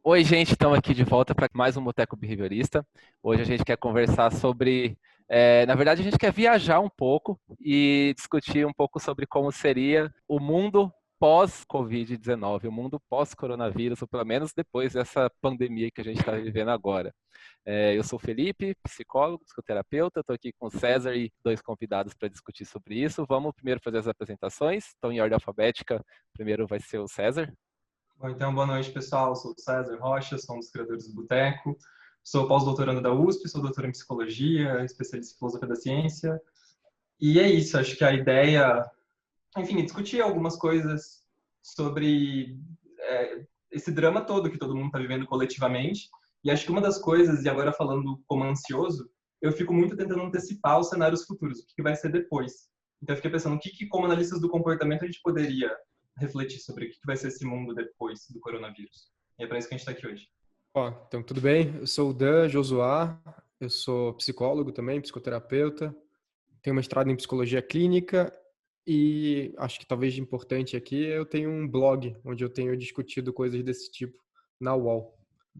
Oi, gente, estamos aqui de volta para mais um Boteco Behaviorista. Hoje a gente quer conversar sobre. Na verdade, a gente quer viajar um pouco e discutir um pouco sobre como seria o mundo pós-Covid-19, o mundo pós-coronavírus, ou pelo menos depois dessa pandemia que a gente está vivendo agora. Eu sou o Felipe, psicólogo, psicoterapeuta, estou aqui com o César e dois convidados para discutir sobre isso. Vamos primeiro fazer as apresentações. Então, em ordem alfabética, primeiro vai ser o César. Bom, então, boa noite, pessoal. Eu sou o César Rocha, sou um dos criadores do Boteco. Sou pós-doutorando da USP, sou doutor em psicologia, especialista em filosofia da ciência. E é isso, acho que a ideia, enfim, é discutir algumas coisas sobre esse drama todo que todo mundo está vivendo coletivamente. E acho que uma das coisas, e agora falando como ansioso, eu fico muito tentando antecipar os cenários futuros, o que vai ser depois. Então, eu fiquei pensando, como analistas do comportamento, a gente poderia refletir sobre o que vai ser esse mundo depois do coronavírus. E é para isso que a gente está aqui hoje. Então tudo bem? Eu sou o Dan Josuá, eu sou psicólogo também, psicoterapeuta, tenho mestrado em psicologia clínica e acho que talvez de importante aqui, eu tenho um blog onde eu tenho discutido coisas desse tipo na UOL.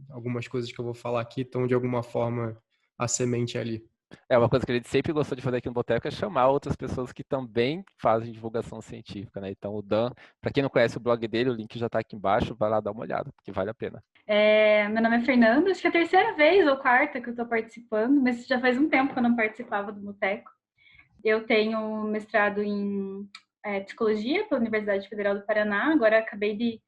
Algumas coisas que eu vou falar aqui estão de alguma forma a semente ali. Uma coisa que a gente sempre gostou de fazer aqui no Boteco é chamar outras pessoas que também fazem divulgação científica, né? Então, o Dan, para quem não conhece o blog dele, o link já está aqui embaixo, vai lá dar uma olhada, porque vale a pena. Meu nome é Fernanda, acho que é a terceira vez ou quarta que eu estou participando, mas já faz um tempo que eu não participava do Boteco. Eu tenho mestrado em psicologia pela Universidade Federal do Paraná, agora acabei de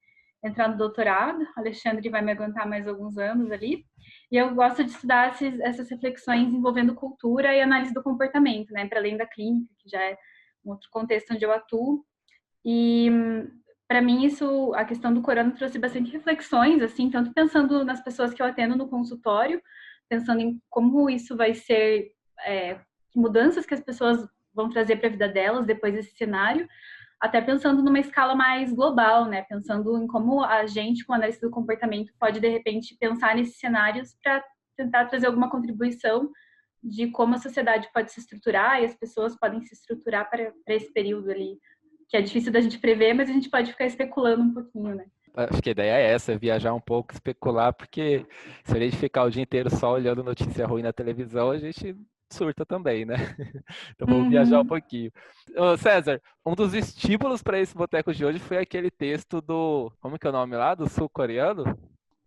entrar no doutorado, Alexandre vai me aguentar mais alguns anos ali, e eu gosto de estudar essas reflexões envolvendo cultura e análise do comportamento, né, para além da clínica, que já é um outro contexto onde eu atuo, e para mim a questão do corona trouxe bastante reflexões, assim, tanto pensando nas pessoas que eu atendo no consultório, pensando em como isso vai ser, que mudanças que as pessoas vão trazer para a vida delas depois desse cenário, até pensando numa escala mais global, né? Pensando em como a gente, com análise do comportamento, pode, de repente, pensar nesses cenários para tentar trazer alguma contribuição de como a sociedade pode se estruturar e as pessoas podem se estruturar para esse período ali, que é difícil da gente prever, mas a gente pode ficar especulando um pouquinho, né? Acho que a ideia é essa, viajar um pouco, especular, porque se a gente ficar o dia inteiro só olhando notícia ruim na televisão, a gente surta também, né? Então vamos viajar um pouquinho. Ô, César, um dos estímulos para esse boteco de hoje foi aquele texto do, como que é o nome lá, do sul-coreano?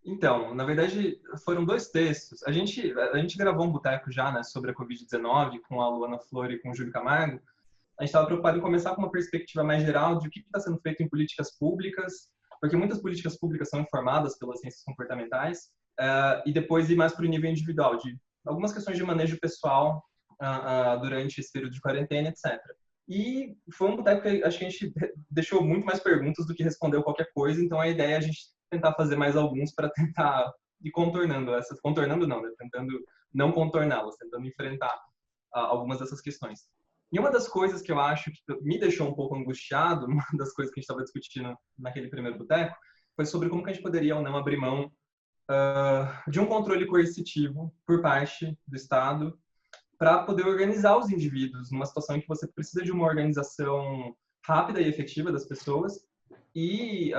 Então, na verdade, foram dois textos. A gente gravou um boteco já, né, sobre a Covid-19, com a Luana Flor e com o Júlio Camargo. A gente estava preocupado em começar com uma perspectiva mais geral de o que está sendo feito em políticas públicas, porque muitas políticas públicas são informadas pelas ciências comportamentais, e depois ir mais para o nível individual, de algumas questões de manejo pessoal durante esse período de quarentena, etc. E foi um boteco que acho que a gente deixou muito mais perguntas do que respondeu qualquer coisa, então a ideia é a gente tentar fazer mais alguns para tentar ir contornando essas, contornando não, né? Tentando não contorná-las, tentando enfrentar algumas dessas questões. E uma das coisas que eu acho que me deixou um pouco angustiado, uma das coisas que a gente estava discutindo naquele primeiro boteco, foi sobre como que a gente poderia ou não abrir mão de um controle coercitivo por parte do Estado para poder organizar os indivíduos numa situação em que você precisa de uma organização rápida e efetiva das pessoas e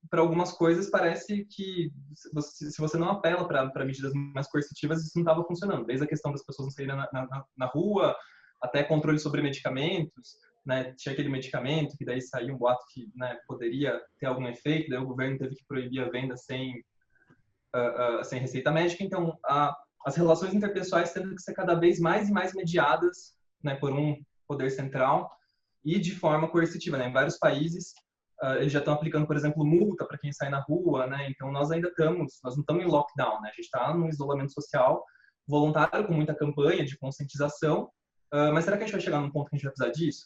para algumas coisas parece que se você não apela para medidas mais coercitivas, isso não estava funcionando. Desde a questão das pessoas não saírem na rua, até controle sobre medicamentos, né? Tinha aquele medicamento que daí saiu um boato que, né, poderia ter algum efeito, daí o governo teve que proibir a venda sem receita médica. Então, as relações interpessoais têm que ser cada vez mais e mais mediadas, né, por um poder central e de forma coercitiva, né? Em vários países, eles já estão aplicando, por exemplo, multa para quem sai na rua, né? Então, nós não estamos em lockdown, né? A gente está num isolamento social voluntário, com muita campanha de conscientização, mas será que a gente vai chegar num ponto que a gente vai precisar disso?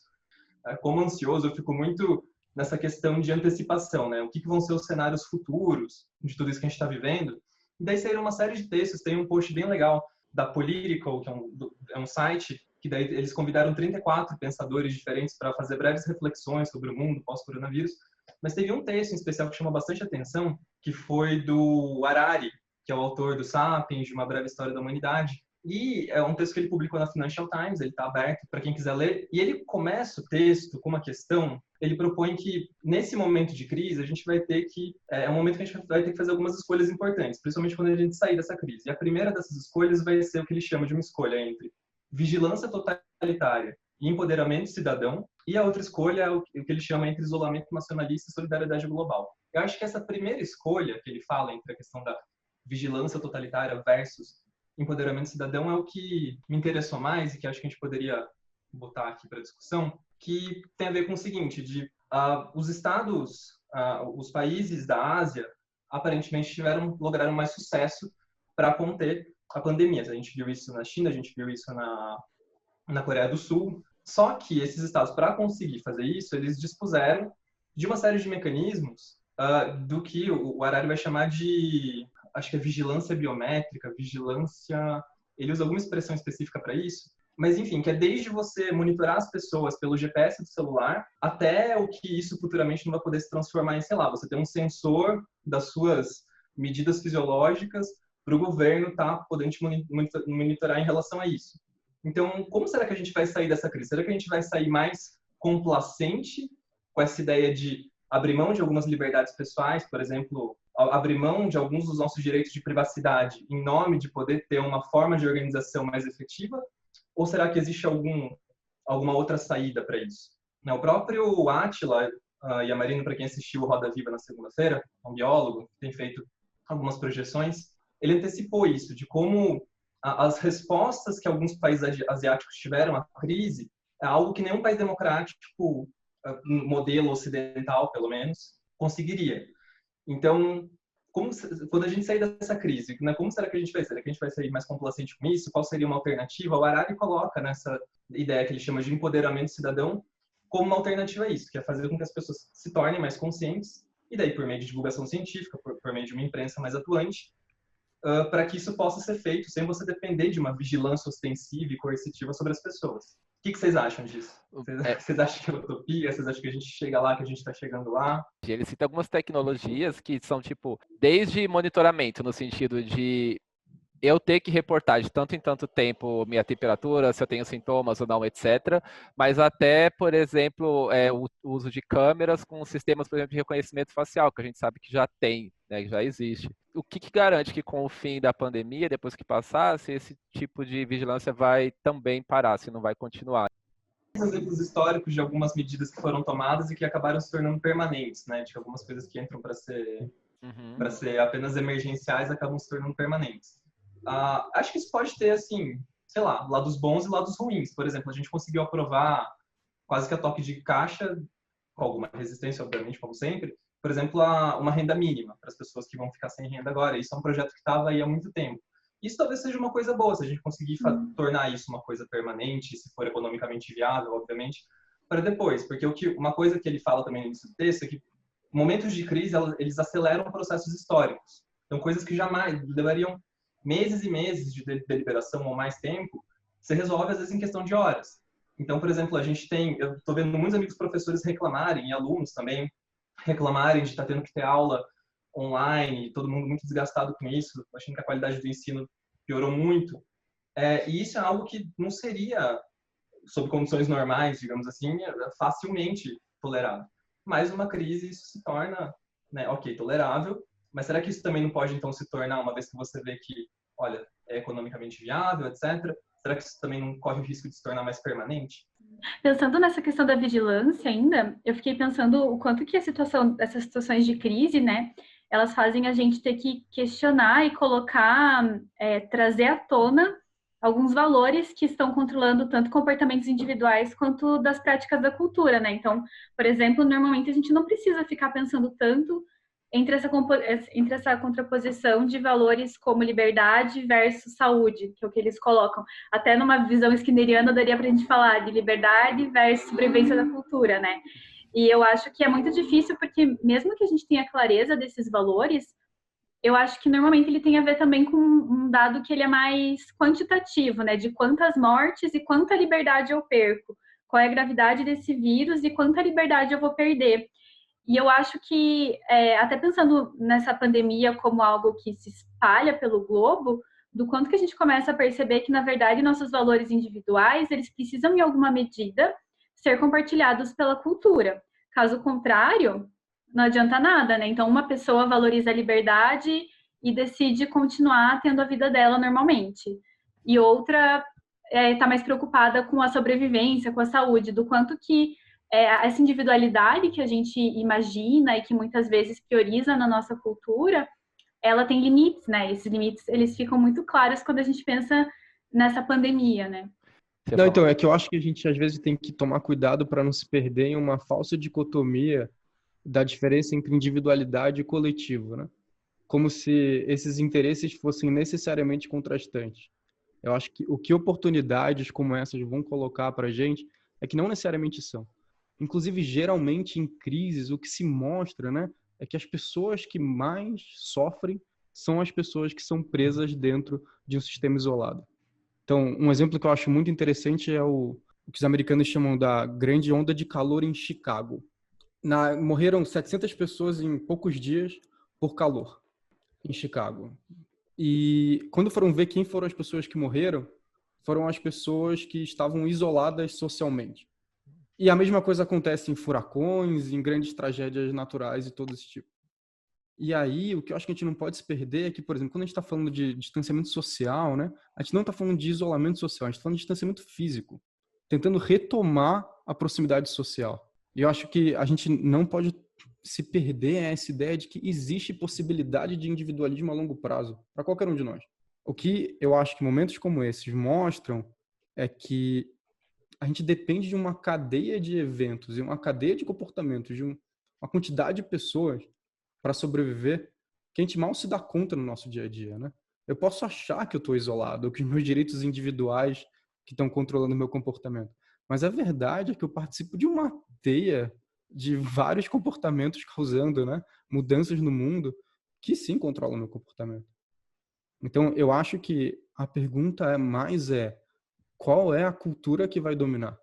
Como ansioso, eu fico muito nessa questão de antecipação, né? O que vão ser os cenários futuros de tudo isso que a gente está vivendo? E daí saíram uma série de textos, tem um post bem legal da Political, que é um site, que daí eles convidaram 34 pensadores diferentes para fazer breves reflexões sobre o mundo pós-coronavírus, mas teve um texto em especial que chamou bastante atenção, que foi do Harari, que é o autor do Sapiens, de Uma Breve História da Humanidade, E é um texto que ele publicou na Financial Times, ele está aberto para quem quiser ler. E ele começa o texto com uma questão, ele propõe que, nesse momento de crise, a gente vai ter que... É um momento que a gente vai ter que fazer algumas escolhas importantes, principalmente quando a gente sair dessa crise. E a primeira dessas escolhas vai ser o que ele chama de uma escolha entre vigilância totalitária e empoderamento cidadão, e a outra escolha é o que ele chama entre isolamento nacionalista e solidariedade global. Eu acho que essa primeira escolha que ele fala entre a questão da vigilância totalitária versus empoderamento cidadão é o que me interessou mais e que acho que a gente poderia botar aqui para discussão, que tem a ver com o seguinte, os estados, os países da Ásia, aparentemente lograram mais sucesso para conter a pandemia. A gente viu isso na China, a gente viu isso na Coreia do Sul. Só que esses estados, para conseguir fazer isso, eles dispuseram de uma série de mecanismos do que o Harari vai chamar de, acho que é vigilância biométrica, vigilância... Ele usa alguma expressão específica para isso, mas enfim, que é desde você monitorar as pessoas pelo GPS do celular até o que isso futuramente não vai poder se transformar em, sei lá, você tem um sensor das suas medidas fisiológicas para o governo estar podendo te monitorar em relação a isso. Então, como será que a gente vai sair dessa crise? Será que a gente vai sair mais complacente com essa ideia de abrir mão de algumas liberdades pessoais, por exemplo, abrir mão de alguns dos nossos direitos de privacidade em nome de poder ter uma forma de organização mais efetiva? Ou será que existe alguma outra saída para isso? O próprio Átila e a Marina, para quem assistiu o Roda Viva na segunda-feira, um biólogo, que tem feito algumas projeções, ele antecipou isso, de como as respostas que alguns países asiáticos tiveram à crise é algo que nenhum país democrático, modelo ocidental, pelo menos, conseguiria. Então, quando a gente sair dessa crise, né, como será que a gente vai sair? Será que a gente vai sair mais complacente com isso? Qual seria uma alternativa? O Harari coloca nessa ideia que ele chama de empoderamento cidadão como uma alternativa a isso, que é fazer com que as pessoas se tornem mais conscientes, e daí por meio de divulgação científica, por meio de uma imprensa mais atuante, para que isso possa ser feito sem você depender de uma vigilância ostensiva e coercitiva sobre as pessoas. O que vocês acham disso? Vocês acham que é utopia? Vocês acham que a gente chega lá, que a gente está chegando lá? Ele cita algumas tecnologias que são, tipo, desde monitoramento, no sentido de eu ter que reportar de tanto em tanto tempo minha temperatura, se eu tenho sintomas ou não, etc. Mas até, por exemplo, o uso de câmeras com sistemas, por exemplo, de reconhecimento facial, que a gente sabe que já tem, né, que já existe. O que garante que com o fim da pandemia, depois que passar, se esse tipo de vigilância vai também parar, se não vai continuar? Exemplos históricos de algumas medidas que foram tomadas e que acabaram se tornando permanentes, né? De algumas coisas que entram para ser apenas emergenciais acabam se tornando permanentes. Acho que isso pode ter, assim, sei lá, lados bons e lados ruins. Por exemplo, a gente conseguiu aprovar quase que a toque de caixa, com alguma resistência, obviamente, como sempre, por exemplo, uma renda mínima para as pessoas que vão ficar sem renda agora. Isso é um projeto que estava aí há muito tempo. Isso talvez seja uma coisa boa, se a gente conseguir tornar isso uma coisa permanente, se for economicamente viável, obviamente, para depois. Porque uma coisa que ele fala também no início do texto é que momentos de crise, eles aceleram processos históricos. Então, coisas que jamais levariam meses e meses de deliberação ou mais tempo, você resolve, às vezes, em questão de horas. Então, por exemplo, eu estou vendo muitos amigos professores reclamarem, e alunos também reclamarem de estar tendo que ter aula online, todo mundo muito desgastado com isso, achando que a qualidade do ensino piorou muito. E isso é algo que não seria, sob condições normais, digamos assim, facilmente tolerável. Mas numa crise isso se torna, né, ok, tolerável, mas será que isso também não pode, então, se tornar, uma vez que você vê que, olha, é economicamente viável, etc., será que isso também não corre o risco de se tornar mais permanente? Pensando nessa questão da vigilância ainda, eu fiquei pensando o quanto que essas situações de crise, né, elas fazem a gente ter que questionar e colocar, trazer à tona alguns valores que estão controlando tanto comportamentos individuais quanto das práticas da cultura, né? Então, por exemplo, normalmente a gente não precisa ficar pensando tanto entre essa contraposição de valores como liberdade versus saúde, que é o que eles colocam. Até numa visão skinneriana daria para a gente falar de liberdade versus sobrevivência da cultura, né? E eu acho que é muito difícil, porque mesmo que a gente tenha clareza desses valores, eu acho que normalmente ele tem a ver também com um dado que ele é mais quantitativo, né? De quantas mortes e quanta liberdade eu perco, qual é a gravidade desse vírus e quanta liberdade eu vou perder. E eu acho que, até pensando nessa pandemia como algo que se espalha pelo globo, do quanto que a gente começa a perceber que, na verdade, nossos valores individuais, eles precisam, em alguma medida, ser compartilhados pela cultura. Caso contrário, não adianta nada, né? Então, uma pessoa valoriza a liberdade e decide continuar tendo a vida dela normalmente. E outra está mais preocupada com a sobrevivência, com a saúde, do quanto que essa individualidade que a gente imagina e que muitas vezes prioriza na nossa cultura, ela tem limites, né? Esses limites, eles ficam muito claros quando a gente pensa nessa pandemia, né? Não, então, é que eu acho que a gente às vezes tem que tomar cuidado para não se perder em uma falsa dicotomia da diferença entre individualidade e coletivo, né? Como se esses interesses fossem necessariamente contrastantes. Eu acho que o que oportunidades como essas vão colocar para a gente é que não necessariamente são. Inclusive, geralmente em crises, o que se mostra, né, é que as pessoas que mais sofrem são as pessoas que são presas dentro de um sistema isolado. Então, um exemplo que eu acho muito interessante é o que os americanos chamam da grande onda de calor em Chicago. Morreram 700 pessoas em poucos dias por calor em Chicago. E quando foram ver quem foram as pessoas que morreram, foram as pessoas que estavam isoladas socialmente. E a mesma coisa acontece em furacões, em grandes tragédias naturais e todo esse tipo. E aí, o que eu acho que a gente não pode se perder é que, por exemplo, quando a gente está falando de distanciamento social, né, a gente não está falando de isolamento social, a gente está falando de distanciamento físico, tentando retomar a proximidade social. E eu acho que a gente não pode se perder essa ideia de que existe possibilidade de individualismo a longo prazo para qualquer um de nós. O que eu acho que momentos como esses mostram é que a gente depende de uma cadeia de eventos e uma cadeia de comportamentos, de uma quantidade de pessoas para sobreviver, que a gente mal se dá conta no nosso dia a dia, né? Eu posso achar que eu estou isolado, ou que os meus direitos individuais que estão controlando o meu comportamento. Mas a verdade é que eu participo de uma teia de vários comportamentos causando, né, mudanças no mundo que sim controlam o meu comportamento. Então, eu acho que a pergunta qual é a cultura que vai dominar?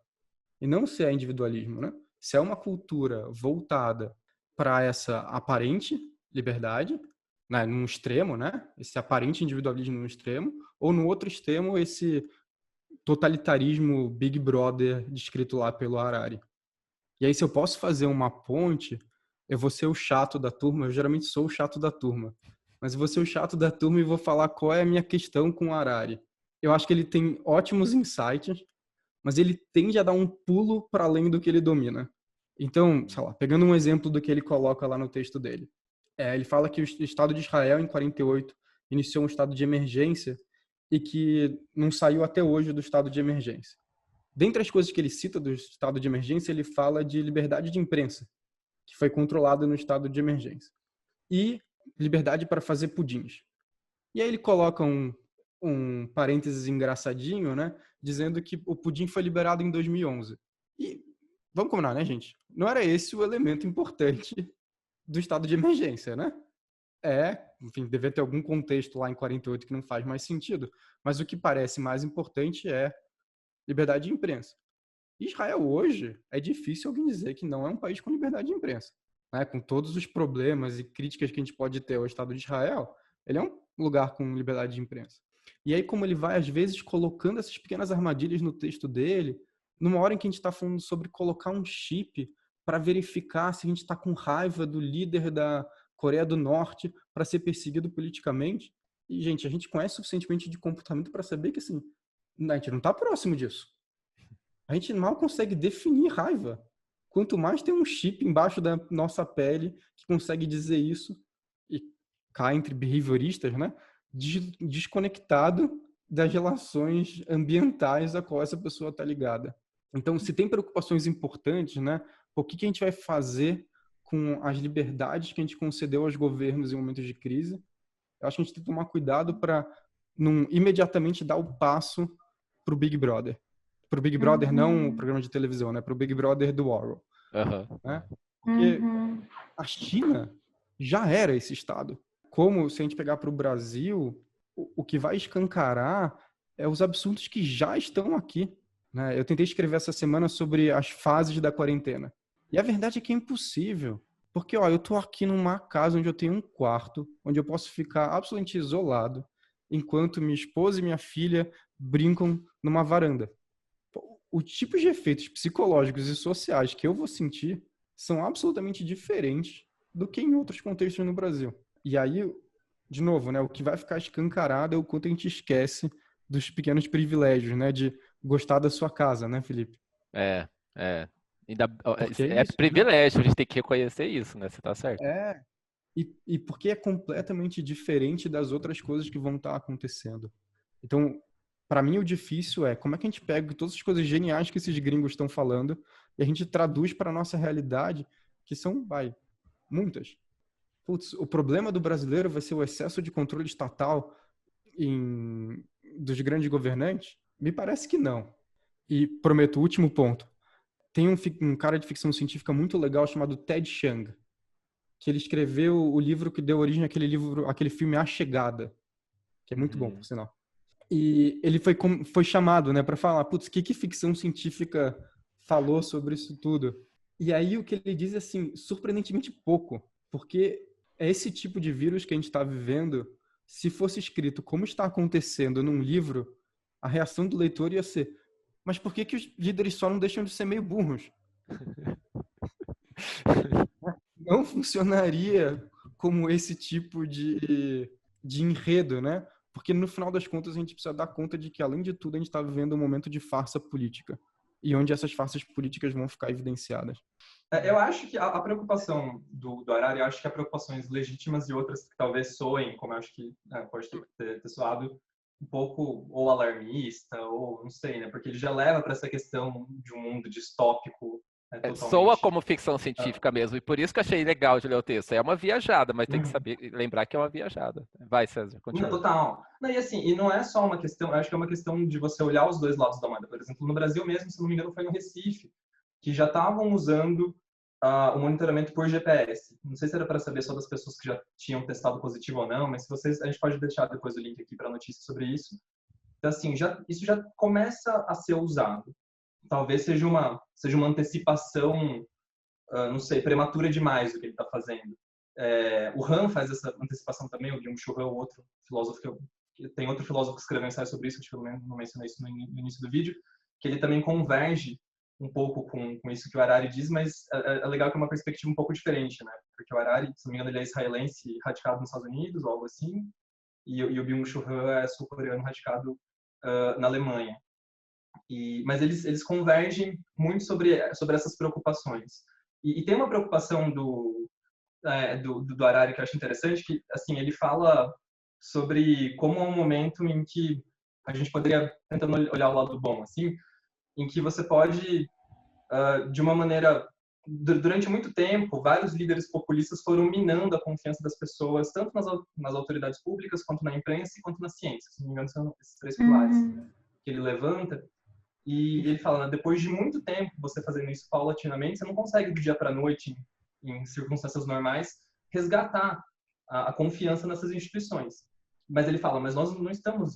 E não se é individualismo, né? Se é uma cultura voltada para essa aparente liberdade, né, num extremo, né? Esse aparente individualismo num extremo, ou no outro extremo, esse totalitarismo Big Brother descrito lá pelo Harari. E aí, se eu posso fazer uma ponte, eu vou ser o chato da turma, eu geralmente sou o chato da turma, mas eu vou ser o chato da turma e vou falar qual é a minha questão com o Harari. Eu acho que ele tem ótimos insights, mas ele tende a dar um pulo para além do que ele domina. Então, sei lá, pegando um exemplo do que ele coloca lá no texto dele. Ele fala que o Estado de Israel, em 48, iniciou um estado de emergência e que não saiu até hoje do estado de emergência. Dentre as coisas que ele cita do estado de emergência, ele fala de liberdade de imprensa, que foi controlada no estado de emergência, e liberdade para fazer pudins. E aí ele coloca um parênteses engraçadinho, né, dizendo que o pudim foi liberado em 2011. E vamos combinar, né, gente? Não era esse o elemento importante do estado de emergência, né? Enfim, deve ter algum contexto lá em 48 que não faz mais sentido. Mas o que parece mais importante é liberdade de imprensa. Israel hoje, é difícil alguém dizer que não é um país com liberdade de imprensa. Né? Com todos os problemas e críticas que a gente pode ter ao Estado de Israel, ele é um lugar com liberdade de imprensa. E aí, como ele vai, às vezes, colocando essas pequenas armadilhas no texto dele, numa hora em que a gente está falando sobre colocar um chip para verificar se a gente está com raiva do líder da Coreia do Norte para ser perseguido politicamente. E, gente, a gente conhece suficientemente de comportamento para saber que, assim, a gente não está próximo disso. A gente mal consegue definir raiva. Quanto mais tem um chip embaixo da nossa pele que consegue dizer isso, e cá entre behavioristas, né? Desconectado das relações ambientais a qual essa pessoa está ligada. Então, se tem preocupações importantes, né? O que a gente vai fazer com as liberdades que a gente concedeu aos governos em momentos de crise? Eu acho que a gente tem que tomar cuidado para não imediatamente dar o passo para o Big Brother. Para o Big Brother, não o programa de televisão, né? Para o Big Brother do Orwell. Né? Porque a China já era esse estado. Como, se a gente pegar para o Brasil, o que vai escancarar é os absurdos que já estão aqui. Né? Eu tentei escrever essa semana sobre as fases da quarentena. E a verdade é que é impossível. Porque, eu estou aqui numa casa onde eu tenho um quarto, onde eu posso ficar absolutamente isolado. enquanto minha esposa e minha filha brincam numa varanda. O tipo de efeitos psicológicos e sociais que eu vou sentir são absolutamente diferentes do que em outros contextos no Brasil. E aí, de novo, né, o que vai ficar escancarado é o quanto a gente esquece dos pequenos privilégios, né, de gostar da sua casa, né, Felipe? É. Porque É isso, privilégio, a gente tem que reconhecer isso, né? Você tá certo. E porque é completamente diferente das outras coisas que vão estar acontecendo. Então, para mim, o difícil é como é que a gente pega todas as coisas geniais que esses gringos estão falando e a gente traduz para a nossa realidade, que são, muitas. Putz, o problema do brasileiro vai ser o excesso de controle estatal dos grandes governantes? Me parece que não. E prometo, o último ponto. Tem um cara de ficção científica muito legal chamado Ted Chiang, que ele escreveu o livro que deu origem àquele filme A Chegada, que é muito bom, por sinal. E ele foi chamado, né, para falar, putz, o que ficção científica falou sobre isso tudo? E aí o que ele diz é assim, surpreendentemente pouco, porque é esse tipo de vírus que a gente está vivendo, se fosse escrito como está acontecendo num livro, a reação do leitor ia ser, mas por que os líderes só não deixam de ser meio burros? Não funcionaria como esse tipo de enredo, né? Porque no final das contas a gente precisa dar conta de que, além de tudo, a gente está vivendo um momento de farsa política. E onde essas farsas políticas vão ficar evidenciadas. Eu acho que a preocupação do Harari, eu acho que há preocupações legítimas e outras que talvez soem, como eu acho que pode ter soado, um pouco ou alarmista, ou não sei, né? Porque ele já leva para essa questão de um mundo distópico. Soa como ficção científica mesmo, e por isso que eu achei legal de ler o texto. É uma viajada, mas tem que saber lembrar que é uma viajada. Vai, César, continua. Total. Não, e assim, e não é só uma questão, eu acho que é uma questão de você olhar os dois lados da moeda. Por exemplo, no Brasil mesmo, se não me engano, foi no Recife, que já estavam usando o monitoramento por GPS. Não sei se era para saber só das pessoas que já tinham testado positivo ou não, mas se vocês, a gente pode deixar depois o link aqui para a notícia sobre isso. Então, assim, isso já começa a ser usado. Talvez seja uma antecipação, não sei, prematura demais do que ele está fazendo. O Han faz essa antecipação também, o Byung-Chul Han, outro filósofo tem outro filósofo que escreveu um ensaio sobre isso, acho que eu não mencionei isso no início do vídeo, que ele também converge um pouco com isso que o Harari diz, mas é legal que é uma perspectiva um pouco diferente, né? Porque o Harari, se não me engano, ele é israelense radicado nos Estados Unidos, ou algo assim, e o Byung-Chul Han é sul-coreano radicado na Alemanha. Mas eles convergem muito sobre essas preocupações. E tem uma preocupação do Harari que eu acho interessante, que assim, ele fala sobre como é um momento em que a gente poderia, tentando olhar o lado bom, assim, em que você pode, de uma maneira, durante muito tempo, vários líderes populistas foram minando a confiança das pessoas, tanto nas autoridades públicas, quanto na imprensa e quanto na ciência. Se não me engano, são esses três pilares que ele levanta. E ele fala, né, depois de muito tempo você fazendo isso paulatinamente, você não consegue do dia para a noite, em circunstâncias normais, resgatar a confiança nessas instituições. Mas ele fala, mas nós não estamos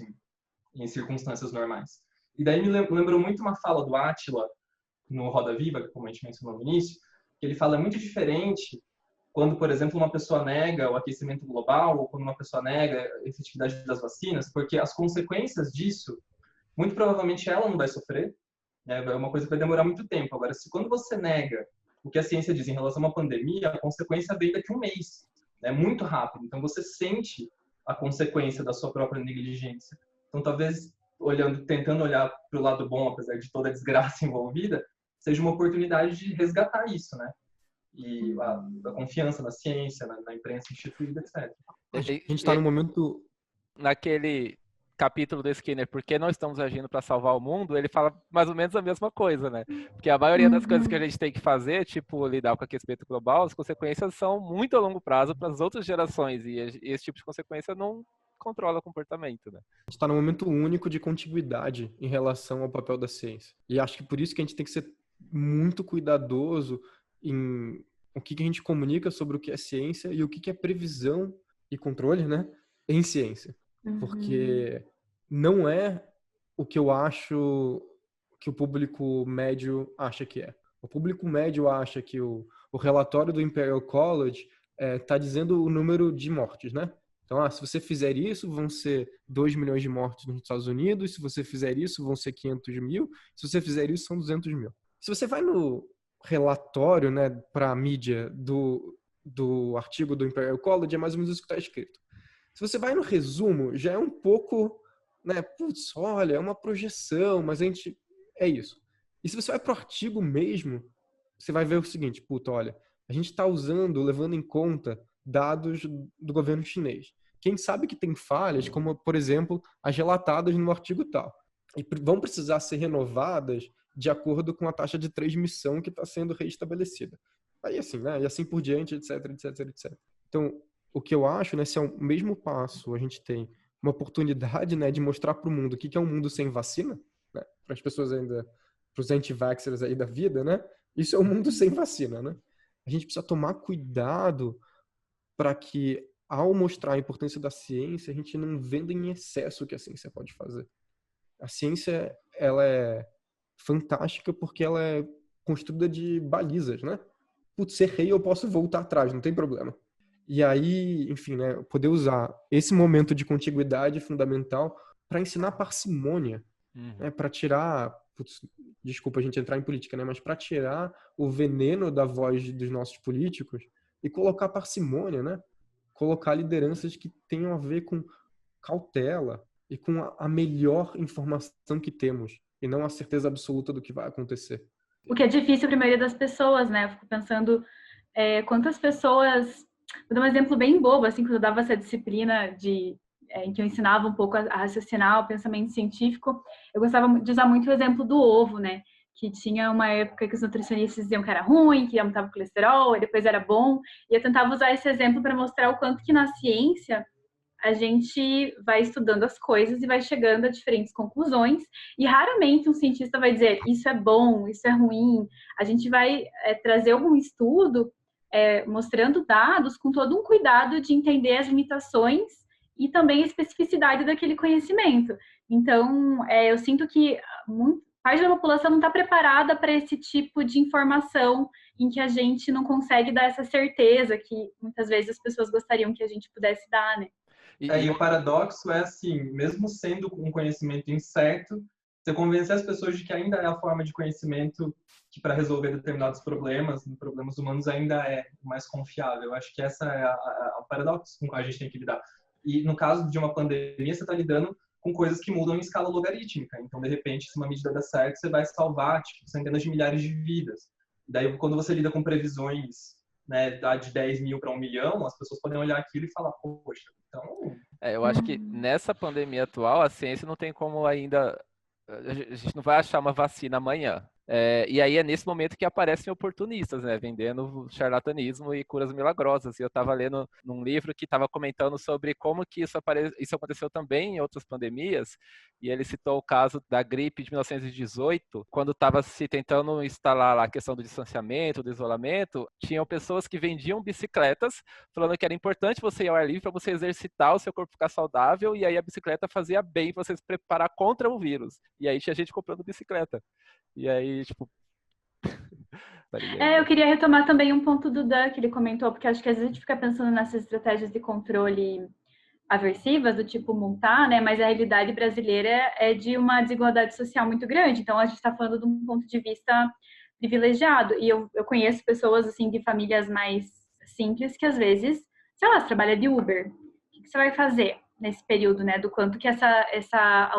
em circunstâncias normais. E daí me lembrou muito uma fala do Átila no Roda Viva, como a gente mencionou no início, que ele fala, é muito diferente quando, por exemplo, uma pessoa nega o aquecimento global ou quando uma pessoa nega a efetividade das vacinas, porque as consequências disso, muito provavelmente ela não vai sofrer, né? É uma coisa que vai demorar muito tempo. Agora, quando você nega o que a ciência diz em relação a uma pandemia, a consequência vem daqui a um mês. É muito rápido. Então, você sente a consequência da sua própria negligência. Então, talvez, tentando olhar para o lado bom, apesar de toda a desgraça envolvida, seja uma oportunidade de resgatar isso, né? E a confiança na ciência, na imprensa instituída, etc. A gente está no momento... Naquele capítulo do Skinner, Por que não estamos agindo para salvar o mundo, ele fala mais ou menos a mesma coisa, né? Porque a maioria das coisas que a gente tem que fazer, tipo lidar com o aquecimento global, as consequências são muito a longo prazo para as outras gerações, e esse tipo de consequência não controla o comportamento, né? A gente está num momento único de contiguidade em relação ao papel da ciência. E acho que por isso que a gente tem que ser muito cuidadoso em o que a gente comunica sobre o que é ciência e o que é previsão e controle, né, em ciência. Porque não é o que eu acho que o público médio acha que é. O público médio acha que o relatório do Imperial College está dizendo o número de mortes, né? Então, se você fizer isso, vão ser 2 milhões de mortes nos Estados Unidos. Se você fizer isso, vão ser 500 mil. Se você fizer isso, são 200 mil. Se você vai no relatório, né, para a mídia do artigo do Imperial College, é mais ou menos isso que está escrito. Se você vai no resumo, já é um pouco, né, putz, olha, é uma projeção, mas é isso. E se você vai pro artigo mesmo, você vai ver o seguinte, puta, olha, a gente está levando em conta dados do governo chinês. Quem sabe que tem falhas, como, por exemplo, as relatadas no artigo tal. E vão precisar ser renovadas de acordo com a taxa de transmissão que está sendo reestabelecida. Aí assim, né? E assim por diante, etc, etc, etc. Então, o que eu acho, né, se é o mesmo passo, a gente tem uma oportunidade, né, de mostrar para o mundo o que é um mundo sem vacina, né, para as pessoas ainda, para os anti-vaxxers aí da vida, né, isso é um mundo sem vacina, né. A gente precisa tomar cuidado para que, ao mostrar a importância da ciência, a gente não venda em excesso o que a ciência pode fazer. A ciência, ela é fantástica porque ela é construída de balizas, né. Putz, errei, eu posso voltar atrás, não tem problema. E aí, enfim, né, poder usar esse momento de contiguidade fundamental para ensinar parcimônia, né, para tirar, desculpa a gente entrar em política, né, mas para tirar o veneno da voz dos nossos políticos e colocar parcimônia, né, colocar lideranças que tenham a ver com cautela e com a melhor informação que temos e não a certeza absoluta do que vai acontecer. O que é difícil para a maioria das pessoas, né? Eu fico pensando quantas pessoas... Vou dar um exemplo bem bobo, assim, quando eu dava essa disciplina em que eu ensinava um pouco a raciocinar o pensamento científico, eu gostava de usar muito o exemplo do ovo, né? Que tinha uma época que os nutricionistas diziam que era ruim, que aumentava o colesterol, e depois era bom. E eu tentava usar esse exemplo para mostrar o quanto que na ciência a gente vai estudando as coisas e vai chegando a diferentes conclusões, e raramente um cientista vai dizer isso é bom, isso é ruim. A gente vai trazer algum estudo mostrando dados com todo um cuidado de entender as limitações e também a especificidade daquele conhecimento. Então, eu sinto que parte da população não está preparada para esse tipo de informação em que a gente não consegue dar essa certeza que muitas vezes as pessoas gostariam que a gente pudesse dar, né? E o paradoxo é assim, mesmo sendo um conhecimento incerto, você convencer as pessoas de que ainda é a forma de conhecimento que para resolver determinados problemas humanos ainda é mais confiável. Eu acho que essa é o paradoxo com que a gente tem que lidar. E no caso de uma pandemia, você está lidando com coisas que mudam em escala logarítmica. Então, de repente, se uma medida der certo, você vai salvar centenas de milhares de vidas. Daí, quando você lida com previsões, né, de 10 mil para 1 milhão, as pessoas podem olhar aquilo e falar, poxa, então... Eu acho que nessa pandemia atual, a ciência não tem como ainda... A gente não vai achar uma vacina amanhã. E aí é nesse momento que aparecem oportunistas, né, vendendo charlatanismo e curas milagrosas. E eu estava lendo num livro que estava comentando sobre como que isso aconteceu também em outras pandemias, e ele citou o caso da gripe de 1918, quando estava se tentando instalar lá a questão do distanciamento, do isolamento, tinham pessoas que vendiam bicicletas, falando que era importante você ir ao ar livre para você exercitar o seu corpo ficar saudável, e aí a bicicleta fazia bem para você se preparar contra o vírus. E aí tinha gente comprando bicicleta. E aí, tipo... eu queria retomar também um ponto do Dan, que ele comentou, porque acho que às vezes a gente fica pensando nessas estratégias de controle aversivas, do tipo multar, né? Mas a realidade brasileira é de uma desigualdade social muito grande. Então, a gente está falando de um ponto de vista privilegiado. E eu conheço pessoas, assim, de famílias mais simples que, às vezes, sei lá, você trabalha de Uber. O que você vai fazer nesse período, né? Do quanto que essa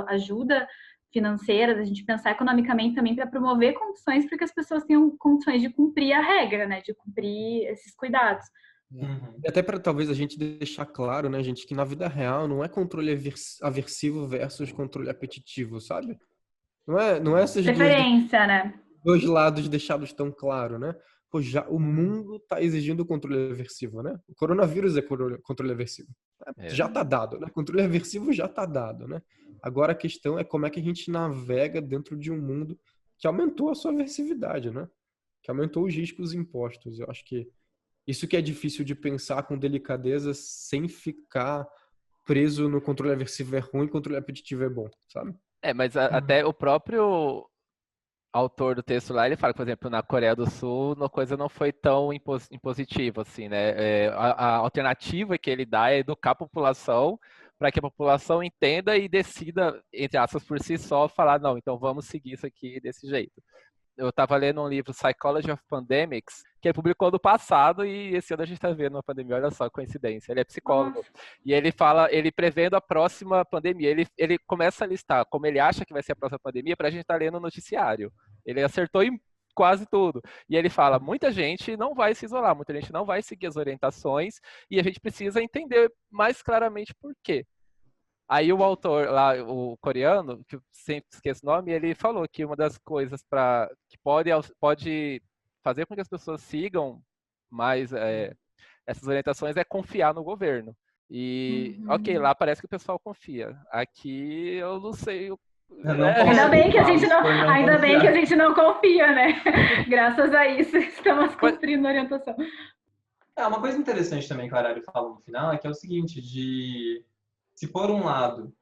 ajuda financeira, da gente pensar economicamente também para promover condições para que as pessoas tenham condições de cumprir a regra, né? De cumprir esses cuidados. E até para talvez a gente deixar claro, né, gente, que na vida real não é controle aversivo versus controle apetitivo, sabe? Não é essas preferência, né? Dois lados deixados tão claro, né? Pô, já o mundo está exigindo controle aversivo, né? O coronavírus é controle aversivo. Já está dado, né? Controle aversivo já está dado, né? Agora a questão é como é que a gente navega dentro de um mundo que aumentou a sua aversividade, né? Que aumentou os riscos impostos. Eu acho que isso que é difícil de pensar com delicadeza sem ficar preso no controle aversivo é ruim, controle apetitivo é bom, sabe? Mas até o próprio autor do texto lá, ele fala que, por exemplo, na Coreia do Sul, a coisa não foi tão impositiva, assim, né? A alternativa que ele dá é educar a população para que a população entenda e decida, entre aspas, por si só, falar, não, então vamos seguir isso aqui desse jeito. Eu estava lendo um livro, Psychology of Pandemics, que ele publicou no passado e esse ano a gente está vendo uma pandemia, olha só, coincidência. Ele é psicólogo. Nossa. E ele fala, ele prevendo a próxima pandemia. Ele começa a listar como ele acha que vai ser a próxima pandemia para a gente estar lendo o noticiário. Ele acertou em quase tudo. E ele fala, muita gente não vai se isolar, muita gente não vai seguir as orientações e a gente precisa entender mais claramente por quê. Aí o autor lá, o coreano, que eu sempre esqueço o nome, ele falou que uma das coisas que pode fazer com que as pessoas sigam mais essas orientações é confiar no governo. E, ok, lá parece que o pessoal confia. Aqui eu não sei. Ainda bem que a gente não, ainda bem que a gente não confia, né? Graças a isso estamos cumprindo a orientação. Uma coisa interessante também que o Harari fala no final é que é o seguinte, se por um lado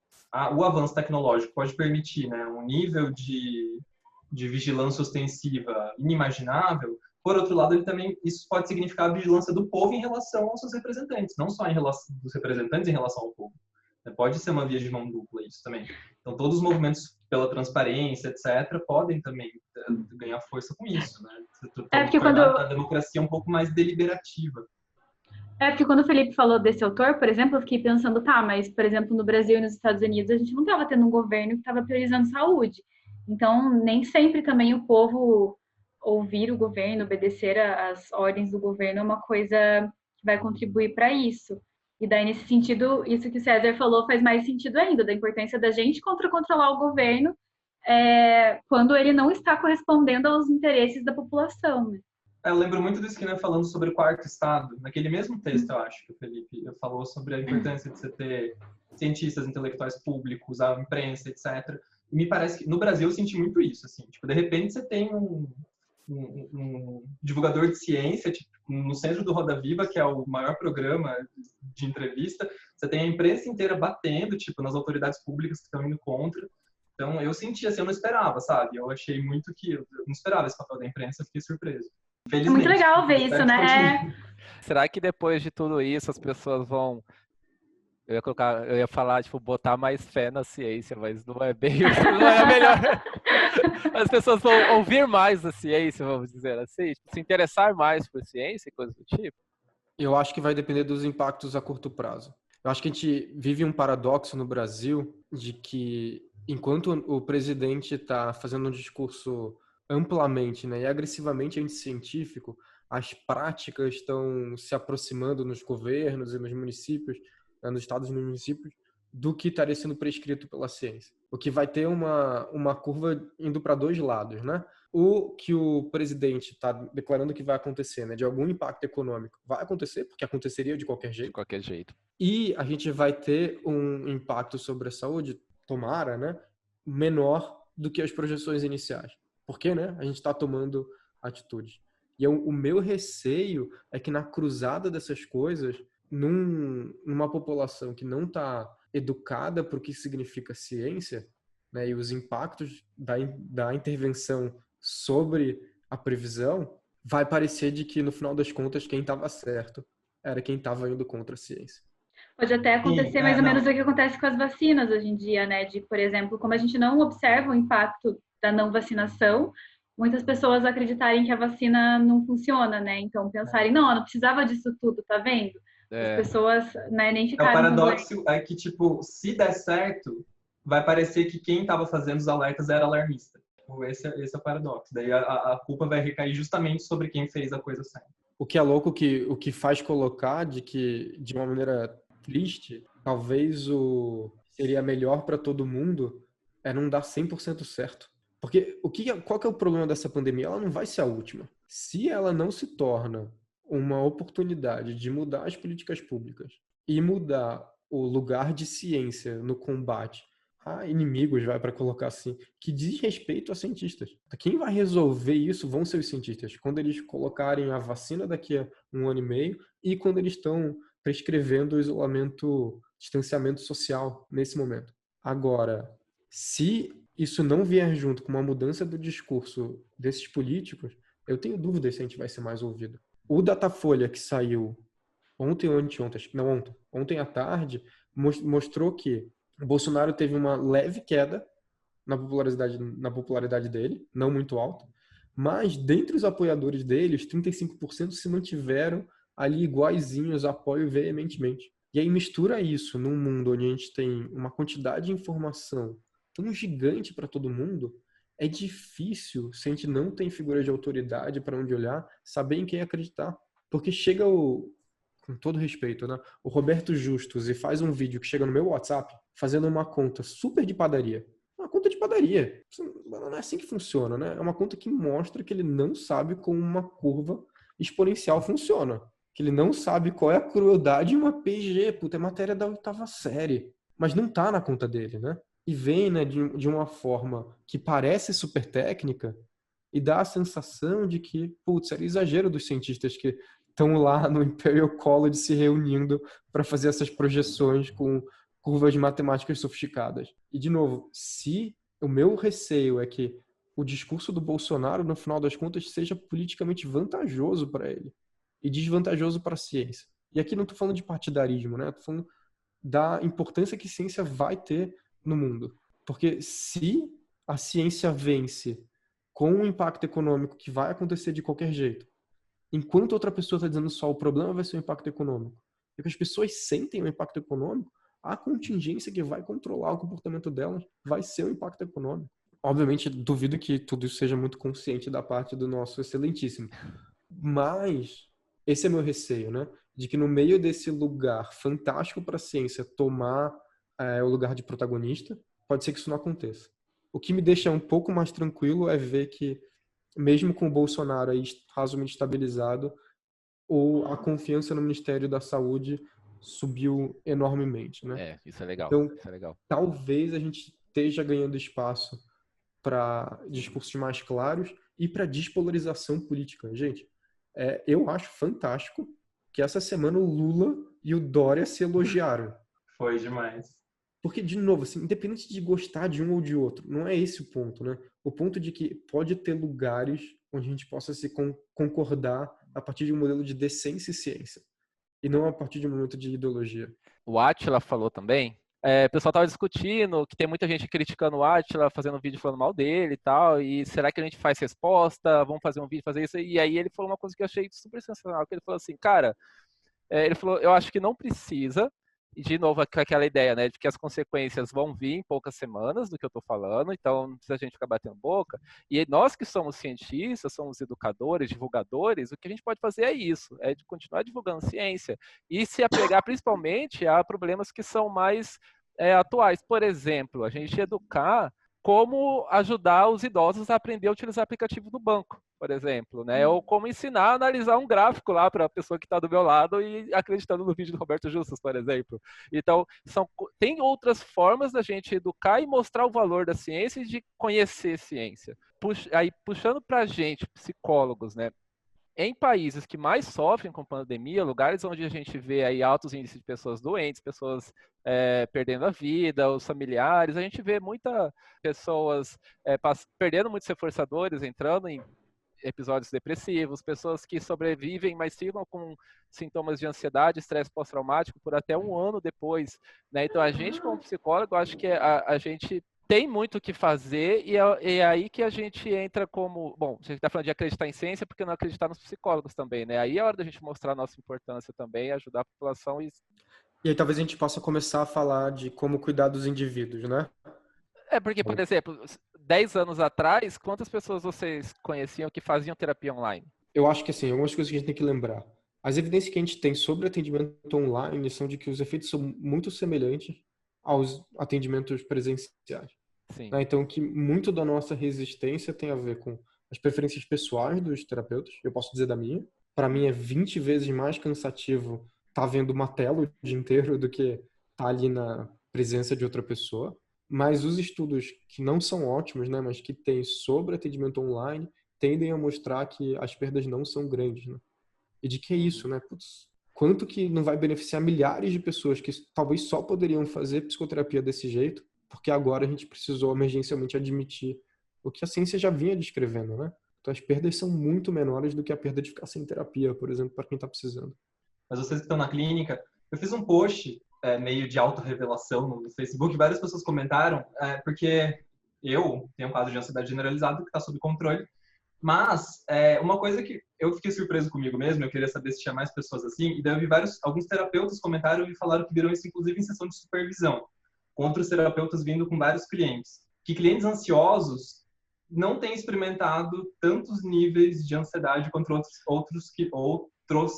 o avanço tecnológico pode permitir, né, um nível de vigilância ostensiva inimaginável, por outro lado, isso pode significar a vigilância do povo em relação aos seus representantes, não só dos representantes em relação ao povo. Pode ser uma via de mão dupla isso também. Então, todos os movimentos pela transparência, etc., podem também ganhar força com isso, né? Porque a democracia um pouco mais deliberativa. Porque quando o Felipe falou desse autor, por exemplo, eu fiquei pensando, mas, por exemplo, no Brasil e nos Estados Unidos, a gente não estava tendo um governo que estava priorizando saúde. Então, nem sempre também o povo ouvir o governo, obedecer às ordens do governo é uma coisa que vai contribuir para isso. E daí, nesse sentido, isso que o César falou faz mais sentido ainda, da importância da gente controlar o governo quando ele não está correspondendo aos interesses da população, né? Eu lembro muito do Skinner falando sobre o quarto estado, naquele mesmo texto, eu acho, que o Felipe falou sobre a importância de você ter cientistas, intelectuais públicos, a imprensa, etc. E me parece que no Brasil eu senti muito isso, assim, tipo, de repente você tem um divulgador de ciência, tipo, no centro do Roda Viva, que é o maior programa de entrevista, você tem a imprensa inteira batendo, tipo, nas autoridades públicas que estão indo contra. Então, eu senti assim, eu não esperava, sabe? Eu achei muito que eu não esperava esse papel da imprensa, eu fiquei surpreso. É muito legal ver isso, né? Será que depois de tudo isso as pessoas vão... Eu ia falar, tipo, botar mais fé na ciência, mas não é bem isso, não é melhor. As pessoas vão ouvir mais a ciência, vamos dizer assim, tipo, se interessar mais por ciência e coisas do tipo. Eu acho que vai depender dos impactos a curto prazo. Eu acho que a gente vive um paradoxo no Brasil de que, enquanto o presidente está fazendo um discurso amplamente, né, e agressivamente anticientífico, as práticas estão se aproximando nos governos e nos municípios, né, nos estados e nos municípios, do que estaria sendo prescrito pela ciência. O que vai ter uma curva indo para dois lados, né? O que o presidente está declarando que vai acontecer, né, de algum impacto econômico, vai acontecer, porque aconteceria de qualquer jeito. De qualquer jeito. E a gente vai ter um impacto sobre a saúde, tomara, né, menor do que as projeções iniciais. Porque, né, a gente está tomando atitudes. E o meu receio é que na cruzada dessas coisas, numa população que não está educada para o que significa ciência, né, e os impactos da intervenção sobre a previsão, vai parecer de que, no final das contas, quem estava certo era quem estava indo contra a ciência. Pode até acontecer mais ou menos o que acontece com as vacinas hoje em dia, né? De, por exemplo, como a gente não observa o impacto da não vacinação, muitas pessoas acreditarem que a vacina não funciona, né? Então pensarem, não precisava disso tudo, tá vendo? As pessoas, né, nem ficaram... O paradoxo é que, tipo, se der certo, vai parecer que quem estava fazendo os alertas era alarmista. Esse é o paradoxo. Daí a culpa vai recair justamente sobre quem fez a coisa certa. O que é louco, o que faz colocar de uma maneira triste, talvez seria melhor para todo mundo não dar 100% certo. Porque qual que é o problema dessa pandemia? Ela não vai ser a última. Se ela não se torna uma oportunidade de mudar as políticas públicas e mudar o lugar de ciência no combate a inimigos, vai para colocar assim, que diz respeito a cientistas. Quem vai resolver isso vão ser os cientistas. Quando eles colocarem a vacina daqui a 1 ano e meio e quando eles estão prescrevendo o isolamento, distanciamento social nesse momento. Agora, se isso não vier junto com uma mudança do discurso desses políticos, eu tenho dúvidas se a gente vai ser mais ouvido. O Datafolha que saiu ontem ou anteontem, acho que não ontem, ontem à tarde, mostrou que o Bolsonaro teve uma leve queda na popularidade dele, não muito alta, mas dentre os apoiadores dele, os 35% se mantiveram ali iguaizinhos, apoio veementemente. E aí mistura isso num mundo onde a gente tem uma quantidade de informação tão gigante para todo mundo, é difícil, se a gente não tem figura de autoridade para onde olhar, saber em quem acreditar. Porque chega com todo respeito, né? O Roberto Justus e faz um vídeo que chega no meu WhatsApp fazendo uma conta super de padaria. Uma conta de padaria. Não é assim que funciona, né? É uma conta que mostra que ele não sabe como uma curva exponencial funciona. Que ele não sabe qual é a crueldade de uma PG. Puta, é matéria da 8ª série. Mas não tá na conta dele, né? E vem, né, de uma forma que parece super técnica e dá a sensação de que, putz, era exagero dos cientistas que estão lá no Imperial College se reunindo para fazer essas projeções com curvas matemáticas sofisticadas. E, de novo, se o meu receio é que o discurso do Bolsonaro, no final das contas, seja politicamente vantajoso para ele e desvantajoso para a ciência. E aqui não estou falando de partidarismo, né? Estou falando da importância que ciência vai ter no mundo. Porque se a ciência vence com um impacto econômico que vai acontecer de qualquer jeito, enquanto outra pessoa está dizendo só o problema vai ser o impacto econômico, e que as pessoas sentem o impacto econômico, a contingência que vai controlar o comportamento delas vai ser o impacto econômico. Obviamente, duvido que tudo isso seja muito consciente da parte do nosso excelentíssimo. Mas esse é meu receio, né? De que no meio desse lugar fantástico para a ciência tomar o lugar de protagonista, pode ser que isso não aconteça. O que me deixa um pouco mais tranquilo é ver que, mesmo com o Bolsonaro aí razoavelmente estabilizado, a confiança no Ministério da Saúde subiu enormemente, né? Isso é legal. Então, isso é legal. Talvez a gente esteja ganhando espaço para discursos mais claros e para despolarização política. Gente, eu acho fantástico que essa semana o Lula e o Dória se elogiaram. Foi demais. Porque, de novo, assim, independente de gostar de um ou de outro, não é esse o ponto, né? O ponto de que pode ter lugares onde a gente possa se concordar a partir de um modelo de decência e ciência, e não a partir de um momento de ideologia. O Átila falou também, o pessoal estava discutindo que tem muita gente criticando o Átila, fazendo um vídeo falando mal dele e tal, e será que a gente faz resposta? Vamos fazer um vídeo, fazer isso? E aí ele falou uma coisa que eu achei super sensacional, que ele falou assim, cara, ele falou, eu acho que não precisa, e de novo com aquela ideia, né, de que as consequências vão vir em poucas semanas do que eu estou falando, então não precisa a gente ficar batendo boca, e nós que somos cientistas, somos educadores, divulgadores, o que a gente pode fazer é isso, é de continuar divulgando ciência, e se apegar principalmente a problemas que são mais atuais, por exemplo, a gente educar como ajudar os idosos a aprender a utilizar aplicativo do banco, por exemplo, né? Ou como ensinar a analisar um gráfico lá para a pessoa que está do meu lado e acreditando no vídeo do Roberto Justus, por exemplo. Então, tem outras formas da gente educar e mostrar o valor da ciência e de conhecer ciência. Aí, puxando para a gente, psicólogos, né? Em países que mais sofrem com pandemia, lugares onde a gente vê aí altos índices de pessoas doentes, pessoas perdendo a vida, os familiares, a gente vê muitas pessoas perdendo muitos reforçadores, entrando em episódios depressivos, pessoas que sobrevivem, mas ficam com sintomas de ansiedade, estresse pós-traumático por até um ano depois, né? Então, a gente como psicólogo, acho que a gente tem muito o que fazer e é aí que a gente entra como... Bom, a gente está falando de acreditar em ciência porque não acreditar nos psicólogos também, né? Aí é hora da gente mostrar a nossa importância também, ajudar a população E aí talvez a gente possa começar a falar de como cuidar dos indivíduos, né? Porque, por exemplo, 10 anos atrás, quantas pessoas vocês conheciam que faziam terapia online? Eu acho que, assim, algumas coisas que a gente tem que lembrar. As evidências que a gente tem sobre atendimento online são de que os efeitos são muito semelhantes aos atendimentos presenciais. Sim. Né? Então, que muito da nossa resistência tem a ver com as preferências pessoais dos terapeutas. Eu posso dizer da minha. Para mim é 20 vezes mais cansativo estar vendo uma tela o dia inteiro do que estar ali na presença de outra pessoa. Mas os estudos que não são ótimos, né, mas que tem sobre atendimento online, tendem a mostrar que as perdas não são grandes, né? E de que é isso, né? Putz, quanto que não vai beneficiar milhares de pessoas que talvez só poderiam fazer psicoterapia desse jeito, porque agora a gente precisou emergencialmente admitir o que a ciência já vinha descrevendo, né? Então as perdas são muito menores do que a perda de ficar sem terapia, por exemplo, para quem está precisando. Mas vocês que estão na clínica, eu fiz um post meio de autorrevelação no Facebook, várias pessoas comentaram, porque eu tenho um quadro de ansiedade generalizado que está sob controle, mas uma coisa que eu fiquei surpreso comigo mesmo, eu queria saber se tinha mais pessoas assim, e daí eu vi alguns terapeutas comentaram e falaram que viram isso inclusive em sessão de supervisão, com outros terapeutas vindo com vários clientes, que clientes ansiosos não têm experimentado tantos níveis de ansiedade quanto outros